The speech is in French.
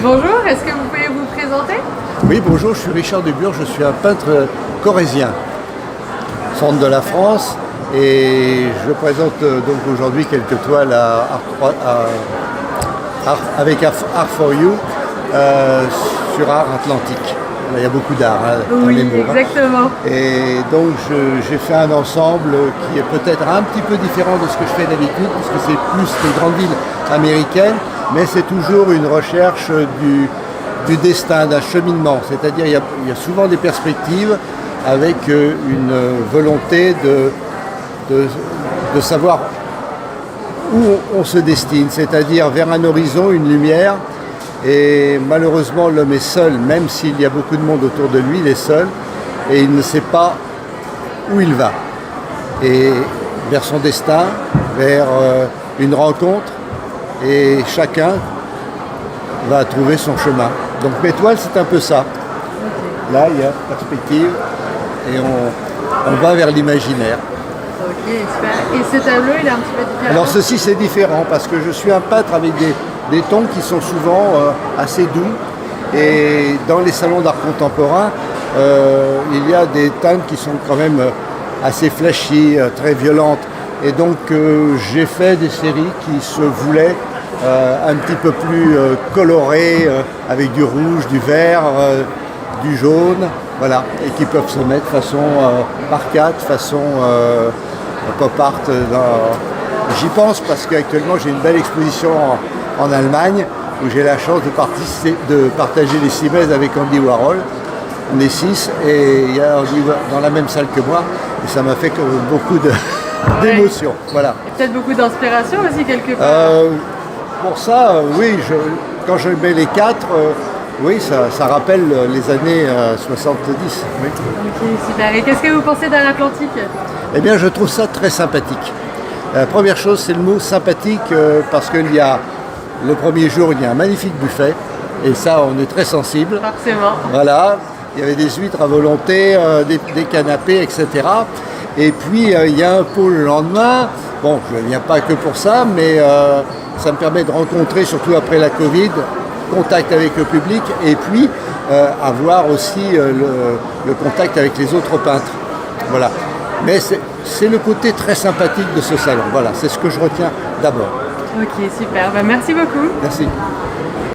Bonjour, est-ce que vous pouvez vous présenter? Oui, bonjour, je suis Richard Dubure, je suis un peintre corrézien, centre de la France, et je présente donc aujourd'hui quelques toiles avec Art for You sur Art Atlantique. Il y a beaucoup d'art dans les Oui, mots. exactement. Et donc j'ai fait un ensemble qui est peut-être un petit peu différent de ce que je fais d'habitude, parce que c'est plus les grandes villes américaines, mais c'est toujours une recherche du destin, d'un cheminement. C'est-à-dire il y a souvent des perspectives avec une volonté de savoir où on se destine, c'est-à-dire vers un horizon, une lumière. Et malheureusement, l'homme est seul, même s'il y a beaucoup de monde autour de lui, il est seul et il ne sait pas où il va. Et vers son destin, vers une rencontre, et chacun va trouver son chemin. Donc mes toiles, c'est un peu ça. Là, il y a perspective et on va vers l'imaginaire. Ok, super. Et ce tableau, il est un petit peu différent? Alors ceci, c'est différent parce que je suis un peintre avec des tons qui sont souvent assez doux. Et dans les salons d'art contemporain, il y a des teintes qui sont quand même assez flashy, très violentes. Et donc j'ai fait des séries qui se voulaient un petit peu plus colorées, avec du rouge, du vert, du jaune, voilà, et qui peuvent se mettre façon par 4, façon pop art. J'y pense parce qu'actuellement j'ai une belle exposition en Allemagne où j'ai la chance de partager les 6 mètres avec Andy Warhol. On est 6 et il y a Andy dans la même salle que moi et ça m'a fait beaucoup d'émotions. Voilà. Et peut-être beaucoup d'inspiration aussi quelque part. Pour ça, oui, quand je mets les 4, oui, ça rappelle les années 70. Oui. Ok, super. Et qu'est-ce que vous pensez d'Art Atlantique? Eh bien, je trouve ça très sympathique. La première chose, c'est le mot sympathique parce qu'il y a le premier jour, il y a un magnifique buffet et ça, on est très sensible. Forcément. Voilà, il y avait des huîtres à volonté, des canapés, etc. Et puis, il y a un pôle le lendemain. Bon, je ne viens pas que pour ça, mais ça me permet de rencontrer, surtout après la Covid, contact avec le public et puis avoir aussi le contact avec les autres peintres. Voilà. Mais c'est le côté très sympathique de ce salon. Voilà, c'est ce que je retiens d'abord. Ok, super. Bah, merci beaucoup. Merci.